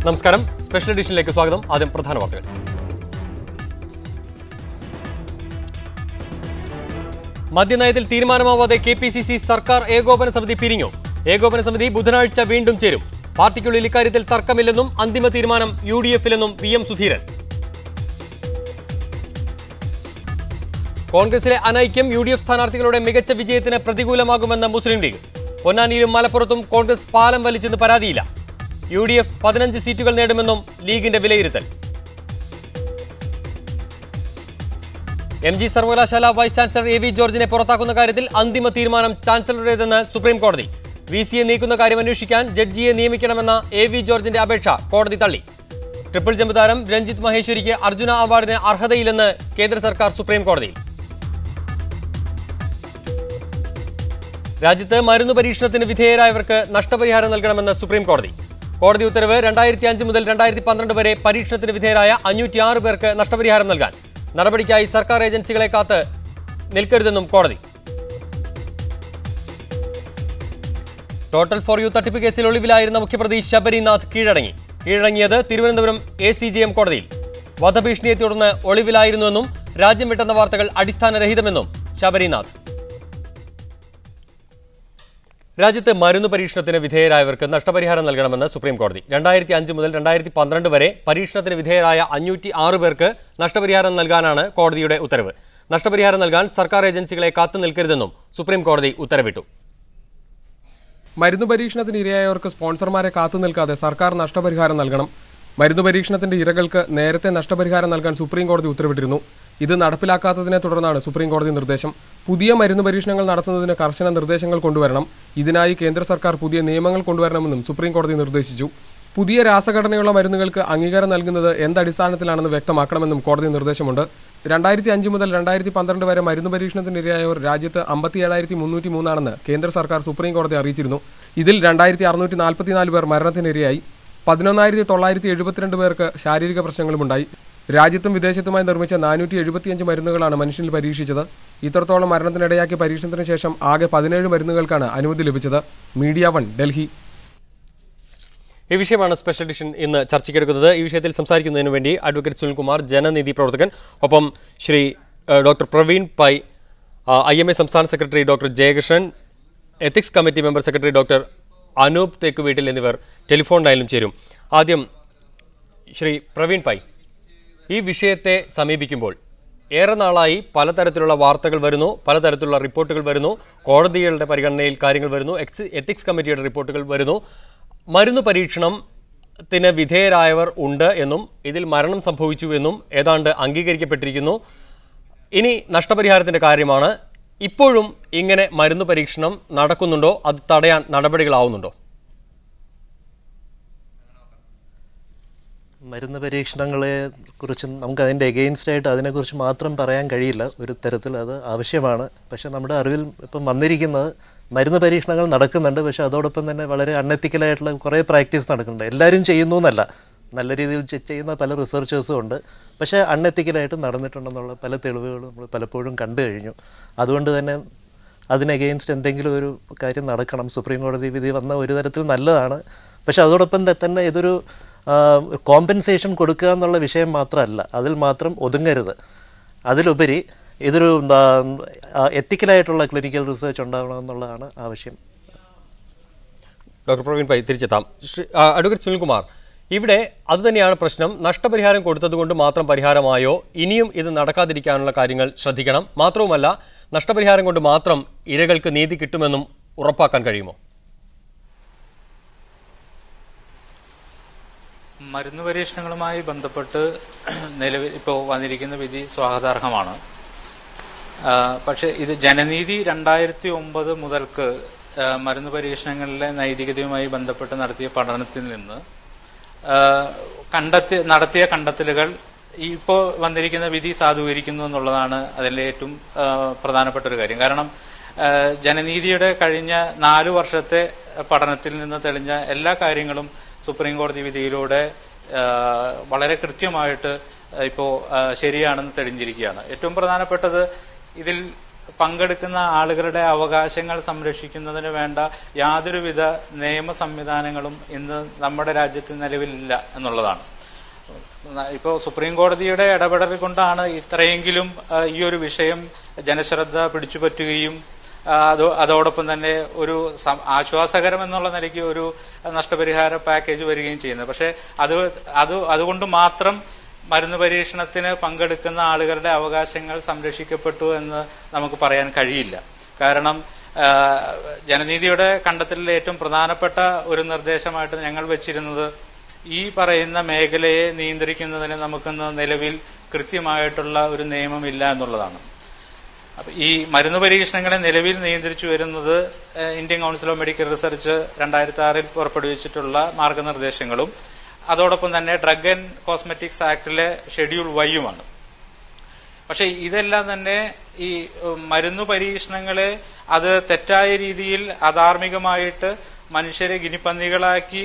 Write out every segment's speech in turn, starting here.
നമസ്കാരം. സ്പെഷ്യൽ എഡിഷനിലേക്ക് സ്വാഗതം. ആദ്യം പ്രധാന വാർത്തകൾ. മദ്യനയത്തിൽ തീരുമാനമാവാതെ KPCC സർക്കാർ ഏകോപന സമിതി പിരിഞ്ഞു. ഏകോപന സമിതി ബുധനാഴ്ച വീണ്ടും ചേരും. പാർട്ടിക്കുള്ളിൽ ഇക്കാര്യത്തിൽ തർക്കമില്ലെന്നും അന്തിമ തീരുമാനം UDF-ലെന്നും VM സുധീരൻ. കോൺഗ്രസിലെ അനൈക്യം UDF സ്ഥാനാർത്ഥികളുടെ മികച്ച വിജയത്തിന് പ്രതികൂലമാകുമെന്ന് മുസ്ലിം ലീഗ്. പൊന്നാനിയിലും മലപ്പുറത്തും കോൺഗ്രസ് പാലം വലിച്ചെന്ന് പരാതിയില്ല. UDF 15 സീറ്റുകൾ നേടുമെന്നും ലീഗിന്റെ വിലയിരുത്തൽ. MG സർവകലാശാല വൈസ് ചാൻസലർ AV ജോർജിനെ പുറത്താക്കുന്ന കാര്യത്തിൽ അന്തിമ തീരുമാനം ചാൻസലറുടേതെന്ന് സുപ്രീം കോടതി. VC-യെ നീക്കുന്ന കാര്യം അന്വേഷിക്കാൻ ജഡ്ജിയെ നിയമിക്കണമെന്ന AV ജോർജിന്റെ അപേക്ഷ കോടതി തള്ളി. ട്രിപ്പിൾ ജമ്പ് താരം രഞ്ജിത്ത് മഹേശ്വരിക്ക് അർജുന അവാർഡിന് അർഹതയില്ലെന്ന് കേന്ദ്ര സർക്കാർ സുപ്രീം കോടതിയിൽ. രാജ്യത്ത് മരുന്ന് പരീക്ഷണത്തിന് വിധേയരായവർക്ക് നഷ്ടപരിഹാരം നൽകണമെന്ന് സുപ്രീം കോടതി. കോടതി ഉത്തരവ് 2005 മുതൽ 2012 വരെ പരീക്ഷണത്തിന് വിധേയരായ 506 പേർക്ക് നഷ്ടപരിഹാരം നൽകാൻ നടപടിക്കായി സർക്കാർ ഏജൻസികളെ കാത്ത് നിൽക്കരുതെന്നും കോടതി. ടോട്ടൽ ഫോർ യു തട്ടിപ്പ് കേസിൽ ഒളിവിലായിരുന്ന മുഖ്യപ്രതി ശബരിനാഥ് കീഴടങ്ങിയത് തിരുവനന്തപുരം ACJM കോടതിയിൽ. വധഭീഷണിയെ തുടർന്ന് ഒളിവിലായിരുന്നുവെന്നും രാജ്യം വിട്ടെന്ന വാർത്തകൾ അടിസ്ഥാനരഹിതമെന്നും ശബരിനാഥ്. രാജ്യത്ത് മരുന്ന് പരീക്ഷണത്തിന് വിധേയരായവർക്ക് നഷ്ടപരിഹാരം നൽകണമെന്ന് സുപ്രീം കോടതി. 2005 മുതൽ 2012 വരെ പരീക്ഷണത്തിന് വിധേയരായ 506 പേർക്ക് നഷ്ടപരിഹാരം നൽകാനാണ് കോടതിയുടെ ഉത്തരവ്. നഷ്ടപരിഹാരം നൽകാൻ സർക്കാർ ഏജൻസികളെ കാത്തു നിൽക്കരുതെന്നും സുപ്രീം കോടതി ഉത്തരവിട്ടു. മരുന്ന് പരീക്ഷണത്തിന് ഇരയായവർക്ക് സ്പോൺസർമാരെ കാത്തു നിൽക്കാതെ സർക്കാർ നഷ്ടപരിഹാരം നൽകണം. മരുന്ന് പരീക്ഷണത്തിന്റെ ഇരകൾക്ക് നേരത്തെ നഷ്ടപരിഹാരം നൽകാൻ സുപ്രീം കോടതി ഉത്തരവിട്ടിരുന്നു. ഇത് നടപ്പിലാക്കാത്തതിനെ തുടർന്നാണ് സുപ്രീം കോടതി നിർദ്ദേശം. പുതിയ മരുന്ന് പരീക്ഷണങ്ങൾ നടത്തുന്നതിന് കർശന നിർദ്ദേശങ്ങൾ കൊണ്ടുവരണം. ഇതിനായി കേന്ദ്ര സർക്കാർ പുതിയ നിയമങ്ങൾ കൊണ്ടുവരണമെന്നും സുപ്രീം കോടതി നിർദ്ദേശിച്ചു. പുതിയ രാസഘടനയുള്ള മരുന്നുകൾക്ക് അംഗീകാരം നൽകുന്നത് എന്തടിസ്ഥാനത്തിലാണെന്ന് വ്യക്തമാക്കണമെന്നും കോടതി നിർദ്ദേശമുണ്ട്. 2005 മുതൽ 2012 വരെ മരുന്ന് പരീക്ഷണത്തിനിരയായവർ രാജ്യത്ത് 57,303 ആണെന്ന് കേന്ദ്ര സർക്കാർ സുപ്രീം കോടതി അറിയിച്ചിരുന്നു. ഇതിൽ 2,644 പേർ മരണത്തിനിരയായി. 11,972 പേർക്ക് ശാരീരിക പ്രശ്നങ്ങളുമുണ്ടായി. രാജ്യത്തും വിദേശത്തുമായി നിർമ്മിച്ച 475 മരുന്നുകളാണ് മനുഷ്യനിൽ പരീക്ഷിച്ചത്. ഇത്രത്തോളം മരണത്തിനിടയാക്കിയ പരീക്ഷണത്തിന് ശേഷം ആകെ 17 മരുന്നുകൾക്കാണ് അനുമതി ലഭിച്ചത്. മീഡിയ 1 ഡൽഹി. ഈ വിഷയമാണ് സ്പെഷ്യൽ എഡിഷൻ ഇന്ന് ചർച്ചയ്ക്കെടുക്കുന്നത്. ഈ വിഷയത്തിൽ സംസാരിക്കുന്നതിന് വേണ്ടി അഡ്വക്കേറ്റ് സുനിൽകുമാർ, ജനനീതി പ്രവർത്തകൻ, ഒപ്പം ശ്രീ ഡോക്ടർ പ്രവീൺ പൈ, IMA സംസ്ഥാന secretary doctor Jayakrishnan, ethics committee member secretary doctor Anoop Thekkuveettil എന്നിവർ ടെലിഫോൺ ലൈനിലും ചേരും. ആദ്യം ശ്രീ പ്രവീൺ പൈ, ഈ വിഷയത്തെ സമീപിക്കുമ്പോൾ ഏറെ നാളായി പലതരത്തിലുള്ള വാർത്തകൾ വരുന്നു, പലതരത്തിലുള്ള റിപ്പോർട്ടുകൾ വരുന്നു, കോടതികളുടെ പരിഗണനയിൽ കാര്യങ്ങൾ വരുന്നു, എത്തിക്സ് കമ്മിറ്റിയുടെ റിപ്പോർട്ടുകൾ വരുന്നു. മരുന്ന് പരീക്ഷണത്തിന് വിധേയരായവർ ഉണ്ട് എന്നും ഇതിൽ മരണം സംഭവിച്ചു എന്നും ഏതാണ്ട് അംഗീകരിക്കപ്പെട്ടിരിക്കുന്നു. ഇനി നഷ്ടപരിഹാരത്തിൻ്റെ കാര്യമാണ്. ഇപ്പോഴും ഇങ്ങനെ മരുന്ന് പരീക്ഷണം നടക്കുന്നുണ്ടോ? അത് തടയാൻ നടപടികളാവുന്നുണ്ടോ? മരുന്ന് പരീക്ഷണങ്ങളെ കുറിച്ച് നമുക്ക് അതിൻ്റെ എഗെയിൻസ്റ്റായിട്ട് അതിനെക്കുറിച്ച് മാത്രം പറയാൻ കഴിയില്ല. ഒരു തരത്തിൽ അത് ആവശ്യമാണ്. പക്ഷേ നമ്മുടെ അറിവിൽ ഇപ്പം വന്നിരിക്കുന്നത് മരുന്ന് പരീക്ഷണങ്ങൾ നടക്കുന്നുണ്ട്. പക്ഷേ അതോടൊപ്പം തന്നെ വളരെ അൺഎത്തിക്കലായിട്ടുള്ള കുറേ പ്രാക്ടീസ് നടക്കുന്നുണ്ട്. എല്ലാവരും ചെയ്യുന്നു എന്നല്ല, നല്ല രീതിയിൽ ചെയ്യുന്ന പല റിസർച്ചേഴ്സും ഉണ്ട്. പക്ഷേ അൺഎത്തിക്കലായിട്ട് നടന്നിട്ടുണ്ടെന്നുള്ള പല തെളിവുകളും നമ്മൾ പലപ്പോഴും കണ്ടു കഴിഞ്ഞു. അതുകൊണ്ട് തന്നെ അതിന് എഗെയിൻസ്റ്റ് എന്തെങ്കിലും ഒരു കാര്യം നടക്കണം. സുപ്രീം കോടതി വിധി വന്ന ഒരു തരത്തിൽ നല്ലതാണ്. പക്ഷേ അതോടൊപ്പം തന്നെ ഇതൊരു കോമ്പൻസേഷൻ കൊടുക്കുക എന്നുള്ള വിഷയം മാത്രമല്ല, അതിൽ മാത്രം ഒതുങ്ങരുത്. അതിലുപരി ഇതൊരു എത്തിക്കലായിട്ടുള്ള ക്ലിനിക്കൽ റിസർച്ച് ഉണ്ടാവണമെന്നുള്ളതാണ് ആവശ്യം. ഡോക്ടർ പ്രവീൺ പൈ, തിരിച്ചെത്താം. അഡ്വക്കേറ്റ് സുനിൽകുമാർ, ഇവിടെ അതുതന്നെയാണ് പ്രശ്നം. നഷ്ടപരിഹാരം കൊടുത്തതുകൊണ്ട് മാത്രം പരിഹാരമായോ? ഇനിയും ഇത് നടക്കാതിരിക്കാനുള്ള കാര്യങ്ങൾ ശ്രദ്ധിക്കണം. മാത്രവുമല്ല, നഷ്ടപരിഹാരം കൊണ്ട് മാത്രം ഇരകൾക്ക് നീതി കിട്ടുമെന്നും ഉറപ്പാക്കാൻ കഴിയുമോ? മരുന്ന് പരീക്ഷണങ്ങളുമായി ബന്ധപ്പെട്ട് നിലവിൽ ഇപ്പോൾ വന്നിരിക്കുന്ന വിധി സ്വാഗതാർഹമാണ്. പക്ഷേ ഇത് ജനനീതി 2009 മുതൽക്ക് മരുന്ന് പരീക്ഷണങ്ങളിലെ നൈതികതയുമായി ബന്ധപ്പെട്ട് നടത്തിയ പഠനത്തിൽ നിന്ന് നടത്തിയ കണ്ടെത്തലുകൾ ഇപ്പോൾ വന്നിരിക്കുന്ന വിധി സാധൂകരിക്കുന്നു എന്നുള്ളതാണ് അതിലെ ഏറ്റവും പ്രധാനപ്പെട്ട ഒരു കാര്യം. കാരണം ജനനീതിയുടെ കഴിഞ്ഞ 4 വർഷത്തെ പഠനത്തിൽ നിന്ന് തെളിഞ്ഞ എല്ലാ കാര്യങ്ങളും സുപ്രീം കോടതി വിധിയിലൂടെ വളരെ കൃത്യമായിട്ട് ഇപ്പോൾ ശരിയാണെന്ന് തെളിഞ്ഞിരിക്കുകയാണ്. ഏറ്റവും പ്രധാനപ്പെട്ടത് ഇതിൽ പങ്കെടുക്കുന്ന ആളുകളുടെ അവകാശങ്ങൾ സംരക്ഷിക്കുന്നതിന് വേണ്ട യാതൊരുവിധ നിയമ സംവിധാനങ്ങളും ഇന്ന് നമ്മുടെ രാജ്യത്ത് നിലവിലില്ല എന്നുള്ളതാണ്. ഇപ്പോൾ സുപ്രീം കോടതിയുടെ ഇടപെടൽ കൊണ്ടാണ് ഇത്രയെങ്കിലും ഈ ഒരു വിഷയം ജനശ്രദ്ധ പിടിച്ചുപറ്റുകയും അതോടൊപ്പം തന്നെ ഒരു ആശ്വാസകരം എന്നുള്ള നിലയ്ക്ക് ഒരു നഷ്ടപരിഹാര പാക്കേജ് വരികയും ചെയ്യുന്നത്. പക്ഷെ അതുകൊണ്ട് മാത്രം മരുന്ന് പരീക്ഷണത്തിന് പങ്കെടുക്കുന്ന ആളുകളുടെ അവകാശങ്ങൾ സംരക്ഷിക്കപ്പെട്ടു എന്ന് നമുക്ക് പറയാൻ കഴിയില്ല. കാരണം ജനനീതിയുടെ കണ്ടെത്തലിൽ ഏറ്റവും പ്രധാനപ്പെട്ട ഒരു നിർദ്ദേശമായിട്ട് ഞങ്ങൾ വെച്ചിരുന്നത് ഈ പറയുന്ന മേഖലയെ നിയന്ത്രിക്കുന്നതിന് നമുക്കിന്ന് നിലവിൽ കൃത്യമായിട്ടുള്ള ഒരു നിയമമില്ല എന്നുള്ളതാണ്. അപ്പൊ ഈ മരുന്ന് പരീക്ഷണങ്ങളെ നിലവിൽ നിയന്ത്രിച്ചു വരുന്നത് Indian council of medical research 2006 പുറപ്പെടുവിച്ചിട്ടുള്ള മാർഗനിർദ്ദേശങ്ങളും അതോടൊപ്പം തന്നെ ഡ്രഗ് ആൻഡ് കോസ്മെറ്റിക്സ് ആക്ടിലെ ഷെഡ്യൂൾ വൈയുമാണ്. പക്ഷെ ഇതെല്ലാം തന്നെ ഈ മരുന്ന് പരീക്ഷണങ്ങളെ അത് തെറ്റായ രീതിയിൽ അധാർമികമായിട്ട് മനുഷ്യരെ ഗിനിപ്പന്നികളാക്കി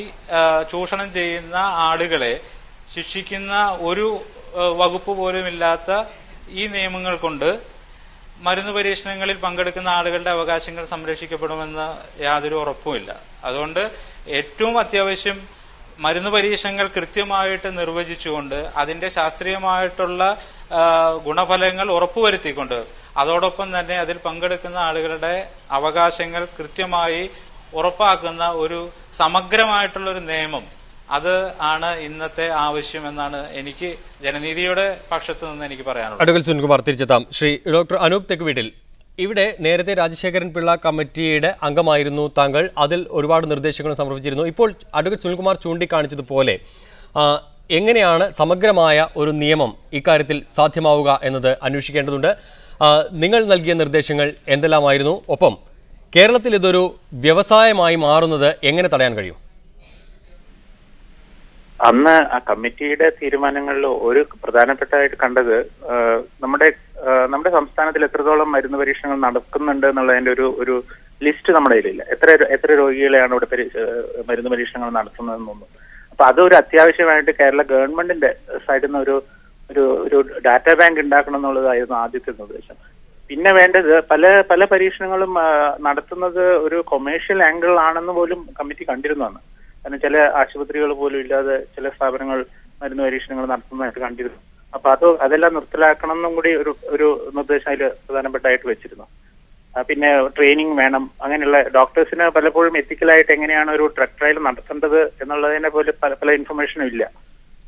ചൂഷണം ചെയ്യുന്ന ആളുകളെ ശിക്ഷിക്കുന്ന ഒരു വകുപ്പ് പോലും ഇല്ലാത്ത ഈ നിയമങ്ങൾ കൊണ്ട് മരുന്ന് പരീക്ഷണങ്ങളിൽ പങ്കെടുക്കുന്ന ആളുകളുടെ അവകാശങ്ങൾ സംരക്ഷിക്കപ്പെടുമെന്ന് യാതൊരു ഉറപ്പുമില്ല. അതുകൊണ്ട് ഏറ്റവും അത്യാവശ്യം മരുന്ന് പരീക്ഷണങ്ങൾ കൃത്യമായിട്ട് നിർവചിച്ചുകൊണ്ട് അതിന്റെ ശാസ്ത്രീയമായിട്ടുള്ള ഗുണഫലങ്ങൾ ഉറപ്പുവരുത്തിക്കൊണ്ട് അതോടൊപ്പം തന്നെ അതിൽ പങ്കെടുക്കുന്ന ആളുകളുടെ അവകാശങ്ങൾ കൃത്യമായി ഉറപ്പാക്കുന്ന ഒരു സമഗ്രമായിട്ടുള്ള ഒരു നിയമം അത് ആണ് ഇന്നത്തെ ആവശ്യം എന്നാണ് എനിക്ക് ജനനീതിയുടെ പക്ഷത്തു നിന്ന് എനിക്ക് പറയാനുള്ളത്. അഡ്വക്കേറ്റ് സുനിൽകുമാർ തിരിച്ചെത്താം. ശ്രീ ഡോക്ടർ അനൂപ് തെക്കുവീട്ടിൽ, ഇവിടെ നേരത്തെ രാജശേഖരൻ പിള്ള കമ്മിറ്റിയുടെ അംഗമായിരുന്നു താങ്കൾ. അതിൽ ഒരുപാട് നിർദ്ദേശങ്ങൾ സമർപ്പിച്ചിരുന്നു. ഇപ്പോൾ അഡ്വക്കേറ്റ് സുനിൽകുമാർ ചൂണ്ടിക്കാണിച്ചതുപോലെ എങ്ങനെയാണ് സമഗ്രമായ ഒരു നിയമം ഇക്കാര്യത്തിൽ സാധ്യമാവുക എന്നത് അന്വേഷിക്കേണ്ടതുണ്ട്. നിങ്ങൾ നൽകിയ നിർദ്ദേശങ്ങൾ എന്തെല്ലാമായിരുന്നു? ഒപ്പം കേരളത്തിൽ ഇതൊരു വ്യവസായമായി മാറുന്നത് എങ്ങനെ തടയാൻ കഴിയും? അന്ന് ആ കമ്മിറ്റിയുടെ തീരുമാനങ്ങളിൽ ഒരു പ്രധാനപ്പെട്ടതായിട്ട് കണ്ടത് നമ്മുടെ സംസ്ഥാനത്തിൽ എത്രത്തോളം മരുന്ന് പരീക്ഷണങ്ങൾ നടക്കുന്നുണ്ട് എന്നുള്ളതിന്റെ ഒരു ലിസ്റ്റ് നമ്മുടെ കയ്യിലില്ല. എത്ര രോഗികളെയാണ് ഇവിടെ മരുന്ന് പരീക്ഷണങ്ങൾ നടത്തുന്നതെന്നൊന്നും. അപ്പൊ അതൊരു അത്യാവശ്യമായിട്ട് കേരള ഗവൺമെന്റിന്റെ സൈഡിൽ നിന്ന് ഒരു ഡാറ്റാ ബാങ്ക് ഉണ്ടാക്കണം എന്നുള്ളതായിരുന്നു ആദ്യത്തെ നിർദ്ദേശം. പിന്നെ വേണ്ടത് പല പരീക്ഷണങ്ങളും നടത്തുന്നത് ഒരു കൊമേഴ്ഷ്യൽ ആംഗിൾ ആണെന്ന് പോലും കമ്മിറ്റി കണ്ടിരുന്നതാണ്. കാരണം ചില ആശുപത്രികൾ പോലും ഇല്ലാതെ ചില സ്ഥാപനങ്ങൾ മരുന്ന് പരീക്ഷണങ്ങൾ നടത്തുന്നതായിട്ട് കണ്ടിരുന്നു. അപ്പൊ അതെല്ലാം നിർത്തലാക്കണം എന്നും കൂടി ഒരു നിർദ്ദേശം അതിൽ പ്രധാനപ്പെട്ടായിട്ട് വെച്ചിരുന്നു. പിന്നെ ട്രെയിനിങ് വേണം. അങ്ങനെയുള്ള ഡോക്ടേഴ്സിന് പലപ്പോഴും എത്തിക്കലായിട്ട് എങ്ങനെയാണ് ഒരു ഡ്രഗ് ട്രയൽ നടത്തേണ്ടത് എന്നുള്ളതിനെ പോലെ പല ഇൻഫർമേഷനും ഇല്ല.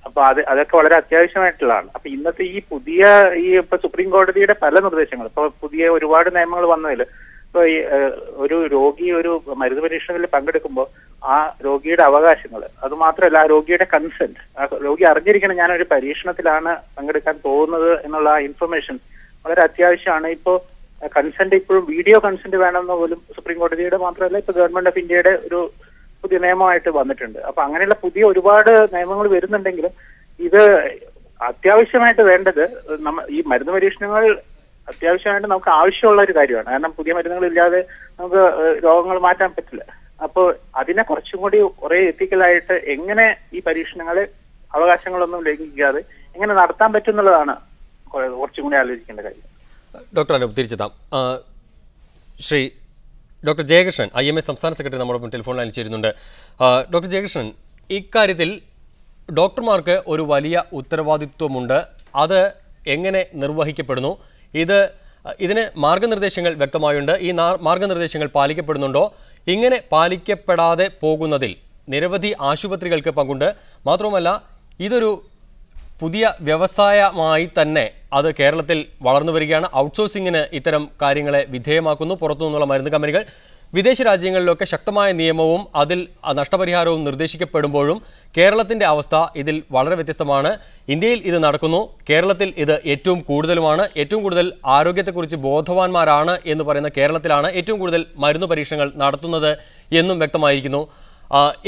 അപ്പൊ അതൊക്കെ വളരെ അത്യാവശ്യമായിട്ടുള്ളതാണ്. അപ്പൊ ഇന്നത്തെ ഇപ്പൊ സുപ്രീം കോടതിയുടെ പല നിർദ്ദേശങ്ങളും ഇപ്പൊ പുതിയ ഒരുപാട് നിയമങ്ങൾ വന്നതിൽ ഇപ്പൊ ഒരു രോഗി ഒരു മരുന്ന് പരീക്ഷണത്തിൽ പങ്കെടുക്കുമ്പോൾ ആ രോഗിയുടെ അവകാശങ്ങൾ, അത് മാത്രമല്ല ആ രോഗിയുടെ കൺസെന്റ്, ആ രോഗി അറിഞ്ഞിരിക്കണം ഞാനൊരു പരീക്ഷണത്തിലാണ് പങ്കെടുക്കാൻ പോകുന്നത് എന്നുള്ള ആ ഇൻഫർമേഷൻ വളരെ അത്യാവശ്യമാണ്. ഇപ്പോ കൺസെന്റ് ഇപ്പോഴും വീഡിയോ കൺസെന്റ് വേണമെന്ന് പോലും സുപ്രീം കോടതിയുടെ മാത്രമല്ല ഇപ്പൊ ഗവൺമെന്റ് ഓഫ് ഇന്ത്യയുടെ ഒരു പുതിയ നിയമമായിട്ട് വന്നിട്ടുണ്ട്. അപ്പൊ അങ്ങനെയുള്ള പുതിയ ഒരുപാട് നിയമങ്ങൾ വരുന്നുണ്ടെങ്കിലും ഇത് അത്യാവശ്യമായിട്ട് വേണ്ടത് ഈ മരുന്ന് പരീക്ഷണങ്ങൾ അത്യാവശ്യമായിട്ട് നമുക്ക് ആവശ്യമുള്ള ഒരു കാര്യമാണ്. കാരണം പുതിയ മരുന്നുകൾ ഇല്ലാതെ നമുക്ക് രോഗങ്ങൾ മാറ്റാൻ പറ്റില്ല. അപ്പോൾ അതിനെ കുറച്ചും കൂടി കുറെ എത്തിക്കലായിട്ട് എങ്ങനെ ഈ പരീക്ഷണങ്ങളെ അവകാശങ്ങളൊന്നും ലംഘിക്കാതെ എങ്ങനെ നടത്താൻ പറ്റും എന്നുള്ളതാണ് കുറച്ചും കൂടി ആലോചിക്കേണ്ട കാര്യം. ഡോക്ടർ അനൂപ് തിരിച്ചെത്താം. ശ്രീ ഡോക്ടർ ജയകൃഷ്ണൻ IMA സംസ്ഥാന സെക്രട്ടറി നമ്മുടെ ടെലിഫോൺ ലൈനിൽ ചേരുന്നുണ്ട്. ഡോക്ടർ ജയകൃഷ്ണൻ, ഇക്കാര്യത്തിൽ ഡോക്ടർമാർക്ക് ഒരു വലിയ ഉത്തരവാദിത്വമുണ്ട്. അത് എങ്ങനെ നിർവഹിക്കപ്പെടുന്നു? ഇതിന് മാർഗനിർദ്ദേശങ്ങൾ വ്യക്തമായുണ്ട്. ഈ മാർഗനിർദ്ദേശങ്ങൾ പാലിക്കപ്പെടുന്നുണ്ടോ? ഇങ്ങനെ പാലിക്കപ്പെടാതെ പോകുന്നതിൽ നിരവധി ആശുപത്രികൾക്ക് പങ്കുണ്ട്. മാത്രവുമല്ല, ഇതൊരു പുതിയ വ്യവസായമായി തന്നെ അത് കേരളത്തിൽ വളർന്നു വരികയാണ്. ഔട്ട്സോഴ്സിങ്ങിന് ഇത്തരം കാര്യങ്ങളെ വിധേയമാക്കുന്നു. പുറത്തു നിന്നുള്ള മരുന്ന് കമ്പനികൾ വിദേശ രാജ്യങ്ങളിലൊക്കെ ശക്തമായ നിയമവും അതിൽ നഷ്ടപരിഹാരവും നിർദ്ദേശിക്കപ്പെടുമ്പോഴും കേരളത്തിൻ്റെ അവസ്ഥ ഇതിൽ വളരെ വ്യത്യസ്തമാണ്. ഇന്ത്യയിൽ ഇത് നടക്കുന്നു, കേരളത്തിൽ ഇത് ഏറ്റവും കൂടുതലുമാണ്. ഏറ്റവും കൂടുതൽ ആരോഗ്യത്തെക്കുറിച്ച് ബോധവാന്മാരാണ് എന്ന് പറയുന്ന കേരളത്തിലാണ് ഏറ്റവും കൂടുതൽ മരുന്ന് പരീക്ഷണങ്ങൾ നടത്തുന്നത് എന്നും വ്യക്തമായിരിക്കുന്നു.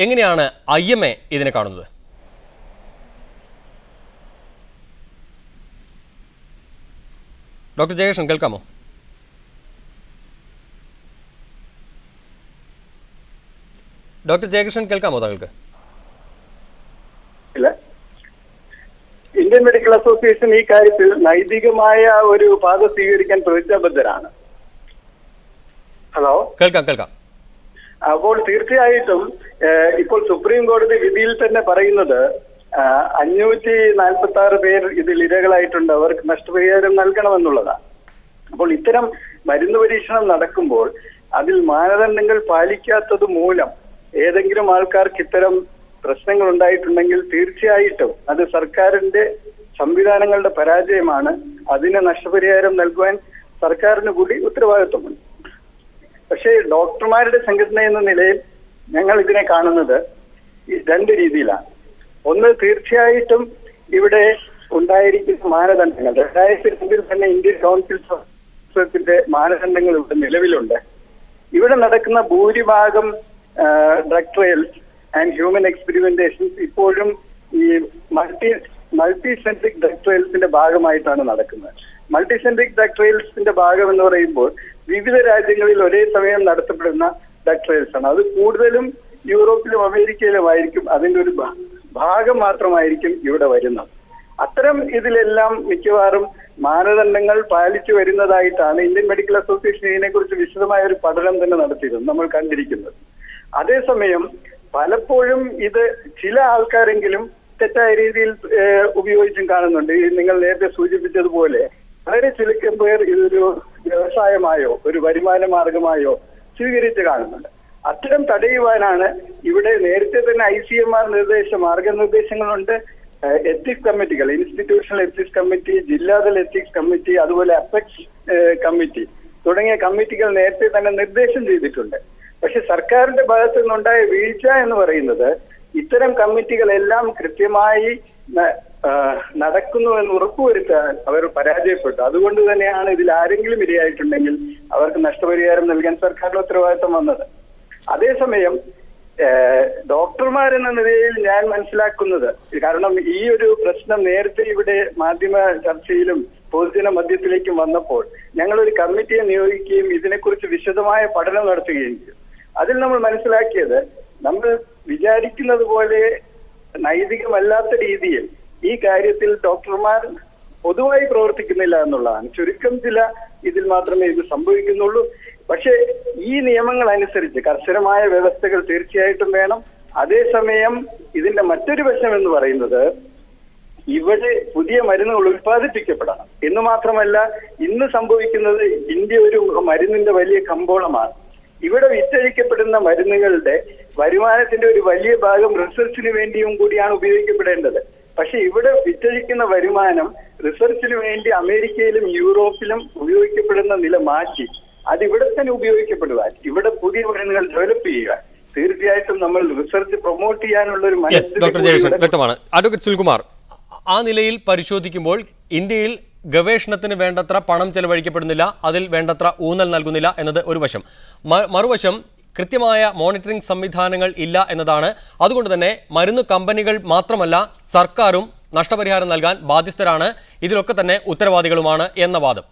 എങ്ങനെയാണ് IMA ഇതിനെ കാണുന്നത്? ഡോക്ടർ ജയകൃഷ്ണൻ കേൾക്കാമോ? ഡോക്ടർ ജയകൃഷ്ണൻ കേൾക്കാമോ താങ്കൾക്ക്? ഇല്ല. ഇന്ത്യൻ മെഡിക്കൽ അസോസിയേഷൻ ഈ കാര്യത്തിൽ നൈതികമായ ഒരു പാത സ്വീകരിക്കാൻ പ്രതിജ്ഞാബദ്ധരാണ്. ഹലോ, കേൾക്കാം. അപ്പോൾ തീർച്ചയായിട്ടും ഇപ്പോൾ സുപ്രീം കോടതി വിധിയിൽ തന്നെ പറയുന്നത് 546 പേർ ഇതിൽ ഇരകളായിട്ടുണ്ട്, അവർക്ക് നഷ്ടപരിഹാരം നൽകണമെന്നുള്ളതാണ്. അപ്പോൾ ഇത്തരം മരുന്ന് പരീക്ഷണം നടക്കുമ്പോൾ അതിൽ മാനദണ്ഡങ്ങൾ പാലിക്കാത്തത് മൂലം ഏതെങ്കിലും ആൾക്കാർക്ക് ഇത്തരം പ്രശ്നങ്ങൾ ഉണ്ടായിട്ടുണ്ടെങ്കിൽ തീർച്ചയായിട്ടും അത് സർക്കാരിന്റെ സംവിധാനങ്ങളുടെ പരാജയമാണ്. അതിന് നഷ്ടപരിഹാരം നൽകുവാൻ സർക്കാരിന് കൂടി ഉത്തരവാദിത്വമുണ്ട്. പക്ഷേ ഡോക്ടർമാരുടെ സംഘടന എന്ന നിലയിൽ ഞങ്ങൾ ഇതിനെ കാണുന്നത് രണ്ട് രീതിയിലാണ്. ഒന്ന്, തീർച്ചയായിട്ടും ഇവിടെ ഉണ്ടായിരിക്കുന്ന മാനദണ്ഡങ്ങൾ 2002 തന്നെ ഇന്ത്യൻ കൗൺസിൽ ത്തിന്റെ മാനദണ്ഡങ്ങൾ ഇവിടെ നിലവിലുണ്ട്. ഇവിടെ നടക്കുന്ന ഭൂരിഭാഗം ഡ്രഗ് ട്രയൽസ് ആൻഡ് ഹ്യൂമൻ എക്സ്പെരിമെന്റേഷൻസ് ഇപ്പോഴും ഈ മൾട്ടിസെൻട്രിക് ഡ്രഗ് ട്രയൽസിന്റെ ഭാഗമായിട്ടാണ് നടക്കുന്നത്. മൾട്ടിസെൻട്രിക് ഡ്രഗ് ട്രയൽസിന്റെ ഭാഗം എന്ന് പറയുമ്പോൾ വിവിധ രാജ്യങ്ങളിൽ ഒരേ സമയം നടത്തപ്പെടുന്ന ഡ്രഗ് ട്രയൽസ് ആണ്. അത് കൂടുതലും യൂറോപ്പിലും അമേരിക്കയിലുമായിരിക്കും. അതിന്റെ ഒരു ഭാഗം മാത്രമായിരിക്കും ഇവിടെ വരുന്നത്. അത്തരം ഇതിലെല്ലാം മിക്കവാറും മാനദണ്ഡങ്ങൾ പാലിച്ചു വരുന്നതായിട്ടാണ് ഇന്ത്യൻ മെഡിക്കൽ അസോസിയേഷൻ ഇതിനെക്കുറിച്ച് വിശദമായ ഒരു പഠനം തന്നെ നടത്തിയിരുന്നു, നമ്മൾ കണ്ടിരിക്കുന്നത്. അതേസമയം പലപ്പോഴും ഇത് ചില ആൾക്കാരെങ്കിലും തെറ്റായ രീതിയിൽ ഉപയോഗിച്ചും കാണുന്നുണ്ട്. നിങ്ങൾ നേരത്തെ സൂചിപ്പിച്ചതുപോലെ വളരെ ചുരുക്കം പേർ ഇതൊരു വ്യവസായമായോ ഒരു വരുമാന മാർഗമായോ സ്വീകരിച്ച് കാണുന്നുണ്ട്. അത്തരം തടയുവാനാണ് ഇവിടെ നേരത്തെ തന്നെ ICMR മാർഗനിർദ്ദേശങ്ങളുണ്ട്. എത്തിക്സ് കമ്മിറ്റികൾ, ഇൻസ്റ്റിറ്റ്യൂഷണൽ എത്തിക്സ് കമ്മിറ്റി, ജില്ലാതല എത്തിക്സ് കമ്മിറ്റി, അതുപോലെ അപ്പെക്സ് കമ്മിറ്റി തുടങ്ങിയ കമ്മിറ്റികൾ നേരത്തെ തന്നെ നിർദ്ദേശം ചെയ്തിട്ടുണ്ട്. പക്ഷെ സർക്കാരിന്റെ ഭാഗത്തു നിന്നുണ്ടായ വീഴ്ച എന്ന് പറയുന്നത് ഇത്തരം കമ്മിറ്റികളെല്ലാം കൃത്യമായി നടക്കുന്നു എന്ന് ഉറപ്പുവരുത്താൻ അവർ പരാജയപ്പെട്ടു. അതുകൊണ്ട് തന്നെയാണ് ഇതിൽ ആരെങ്കിലും ഇരയായിട്ടുണ്ടെങ്കിൽ അവർക്ക് നഷ്ടപരിഹാരം നൽകാൻ സർക്കാരിന്റെ ഉത്തരവാദിത്തം വന്നത്. അതേസമയം ഡോക്ടർമാരെന്ന നിലയിൽ ഞാൻ മനസ്സിലാക്കുന്നത്, കാരണം ഈ ഒരു പ്രശ്നം നേരത്തെ ഇവിടെ മാധ്യമ ചർച്ചയിലും പൊതുജന മധ്യത്തിലേക്കും വന്നപ്പോൾ ഞങ്ങളൊരു കമ്മിറ്റിയെ നിയോഗിക്കുകയും ഇതിനെക്കുറിച്ച് വിശദമായ പഠനം നടത്തുകയും ചെയ്തു. അതിൽ നമ്മൾ മനസ്സിലാക്കിയത്, നമ്മൾ വിചാരിക്കുന്നത് പോലെ നൈതികമല്ലാത്ത രീതിയിൽ ഈ കാര്യത്തിൽ ഡോക്ടർമാർ പൊതുവായി പ്രവർത്തിക്കുന്നില്ല എന്നുള്ളതാണ്. ചുരുക്കം ചില ഇതിൽ മാത്രമേ ഇത് സംഭവിക്കുന്നുള്ളൂ. പക്ഷേ ഈ നിയമങ്ങൾ അനുസരിച്ച് കർശനമായ വ്യവസ്ഥകൾ തീർച്ചയായിട്ടും വേണം. അതേസമയം ഇതിന്റെ മറ്റൊരു വശം എന്ന് പറയുന്നത്, ഇവിടെ പുതിയ മരുന്നുകൾ ഉൽപ്പാദിപ്പിക്കപ്പെടണം എന്ന് മാത്രമല്ല, ഇന്ന് സംഭവിക്കുന്നത് ഇന്ത്യ ഒരു മരുന്നിന്റെ വലിയ കമ്പോളമാണ്. ഇവിടെ വിറ്റഴിക്കപ്പെടുന്ന മരുന്നുകളുടെ വരുമാനത്തിന്റെ ഒരു വലിയ ഭാഗം റിസർച്ചിന് വേണ്ടിയും കൂടിയാണ് ഉപയോഗിക്കപ്പെടേണ്ടത്. പക്ഷെ ഇവിടെ വിറ്റഴിക്കുന്ന വരുമാനം റിസർച്ചിന് വേണ്ടി അമേരിക്കയിലും യൂറോപ്പിലും ഉപയോഗിക്കപ്പെടുന്ന നില മാറ്റി അതിവിടെ തന്നെ ഉപയോഗിക്കപ്പെടുവാൻ, ഇവിടെ പുതിയ മരുന്നുകൾ ഡെവലപ്പ് ചെയ്യുവാൻ തീർച്ചയായിട്ടും നമ്മൾ റിസർച്ച് പ്രൊമോട്ട് ചെയ്യാനുള്ള ഒരു ഡോക്ടർ ജയകൃഷ്ണൻ വ്യക്തമാണ്. അഡ്വക്കേറ്റ് സുനിൽകുമാർ, ആ നിലയിൽ പരിശോധിക്കുമ്പോൾ ഇന്ത്യയിൽ ഗവേഷണത്തിന് വേണ്ടത്ര പണം ചെലവഴിക്കപ്പെടുന്നില്ല, അതിൽ വേണ്ടത്ര ഊന്നൽ നൽകുന്നില്ല എന്നത് ഒരു വശം. മറുവശം, കൃത്യമായ മോണിറ്ററിംഗ് സംവിധാനങ്ങൾ ഇല്ല എന്നതാണ്. അതുകൊണ്ട് തന്നെ മരുന്ന് കമ്പനികൾ മാത്രമല്ല സർക്കാരും നഷ്ടപരിഹാരം നൽകാൻ ബാധ്യസ്ഥരാണ്, ഇതിലൊക്കെ തന്നെ ഉത്തരവാദികളുമാണ് എന്ന വാദം.